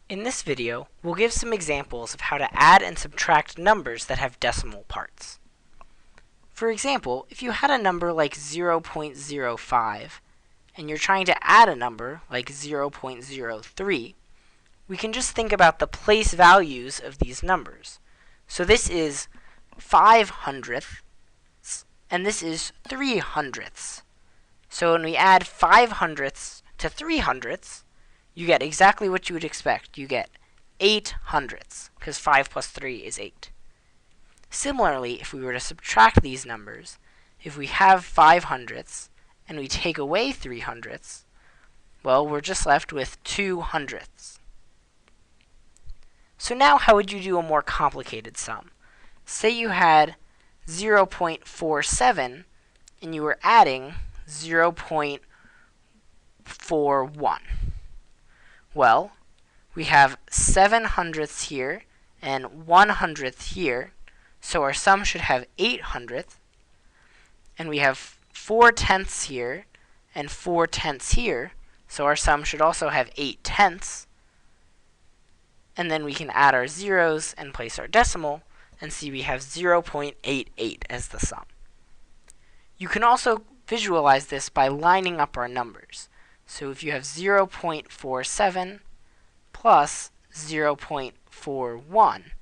In this video, we'll give some examples of how to add and subtract numbers that have decimal parts. For example, if you had a number like 0.05 and you're trying to add a number like 0.03, we can just think about the place values of these numbers. So this is 5/100ths and this is 3/100ths. So when we add 5/100ths to 3/100ths, you get exactly what you would expect. You get 8/100ths, because 5 plus 3 is 8. Similarly, if we were to subtract these numbers, if we have 5/100ths and we take away 3/100ths, well, we're just left with 2/100ths. So now how would you do a more complicated sum? Say you had 0.47 and you were adding 0.41. Well, we have 7/100ths here and 1/100th here, so our sum should have 8/100ths. And we have 4/10ths here and 4/10ths here, so our sum should also have 8/10ths. And then we can add our zeros and place our decimal and see we have 0.88 as the sum. You can also visualize this by lining up our numbers. So if you have 0.47 plus 0.41,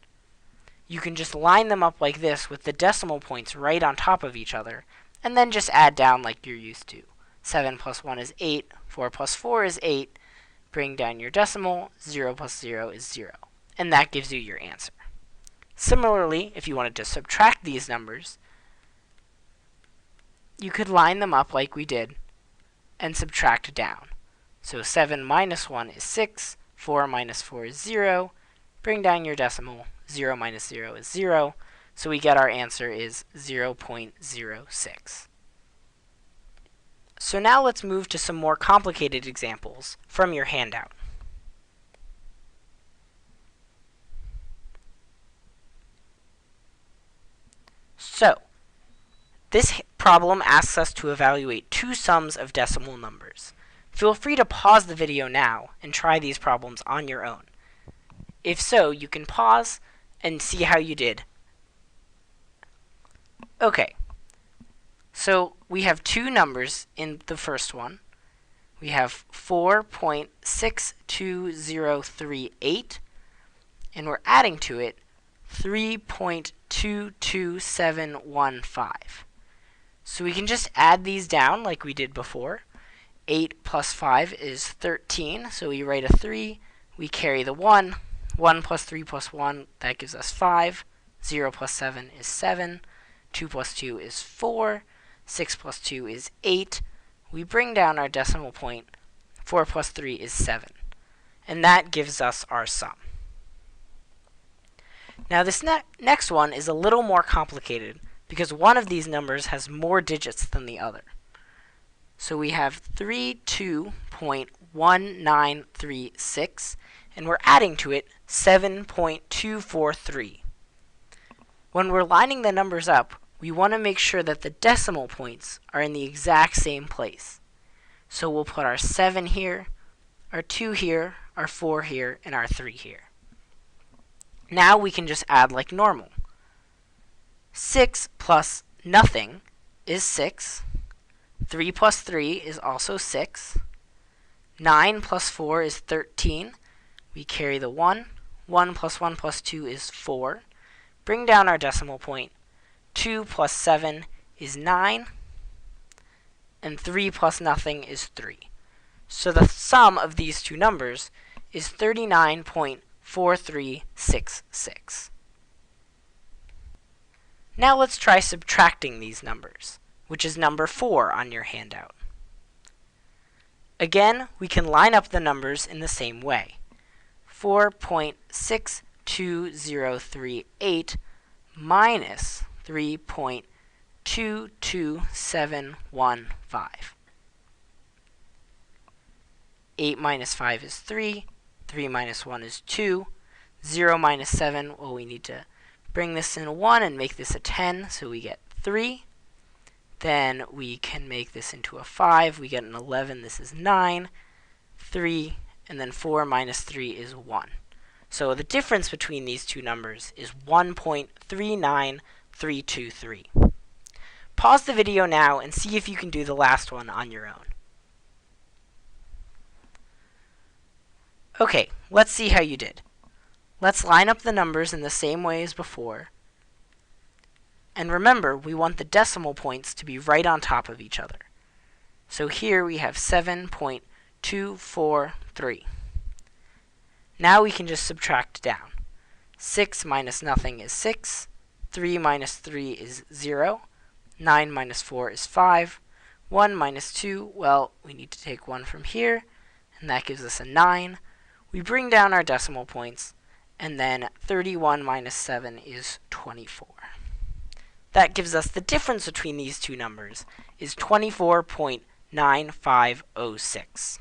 you can just line them up like this with the decimal points right on top of each other, and then just add down like you're used to. 7 plus 1 is 8, 4 plus 4 is 8, bring down your decimal, 0 plus 0 is 0. And that gives you your answer. Similarly, if you wanted to subtract these numbers, you could line them up like we did and subtract down. So 7 minus 1 is 6, 4 minus 4 is 0. Bring down your decimal, 0 minus 0 is 0. So we get our answer is 0.06. So now let's move to some more complicated examples from your handout. So this problem asks us to evaluate two sums of decimal numbers. Feel free to pause the video now and try these problems on your own. If so, you can pause and see how you did. Okay, so we have two numbers in the first one. We have 4.62038, and we're adding to it 3.22715. So we can just add these down like we did before. 8 plus 5 is 13, so we write a 3. We carry the 1. 1 plus 3 plus 1, that gives us 5. 0 plus 7 is 7. 2 plus 2 is 4. 6 plus 2 is 8. We bring down our decimal point. 4 plus 3 is 7. And that gives us our sum. Now this next one is a little more complicated because one of these numbers has more digits than the other. So we have 32.1936, and we're adding to it 7.243. When we're lining the numbers up, we want to make sure that the decimal points are in the exact same place. So we'll put our 7 here, our 2 here, our 4 here, and our 3 here. Now we can just add like normal. 6 plus nothing is 6. 3 plus 3 is also 6. 9 plus 4 is 13. We carry the 1. 1 plus 1 plus 2 is 4. Bring down our decimal point. 2 plus 7 is 9. And 3 plus nothing is 3. So the sum of these two numbers is 39.4366. Now let's try subtracting these numbers, which is number 4 on your handout. Again, we can line up the numbers in the same way. 4.62038 minus 3.22715. 8 minus 5 is 3. 3 minus 1 is 2. 0 minus 7, well, we need to bring this in a 1 and make this a 10, so we get 3. Then we can make this into a 5. We get an 11. This is 9. 3 and then 4 minus 3 is 1. So the difference between these two numbers is 1.39323. Pause the video now and see if you can do the last one on your own. Okay, let's see how you did. Let's line up the numbers in the same way as before. And remember, we want the decimal points to be right on top of each other. So here we have 7.243. Now we can just subtract down. 6 minus nothing is 6. 3 minus 3 is 0. 9 minus 4 is 5. 1 minus 2, well, we need to take 1 from here, and that gives us a 9. We bring down our decimal points, and then 31 minus 7 is 24. That gives us the difference between these two numbers is 24.9506.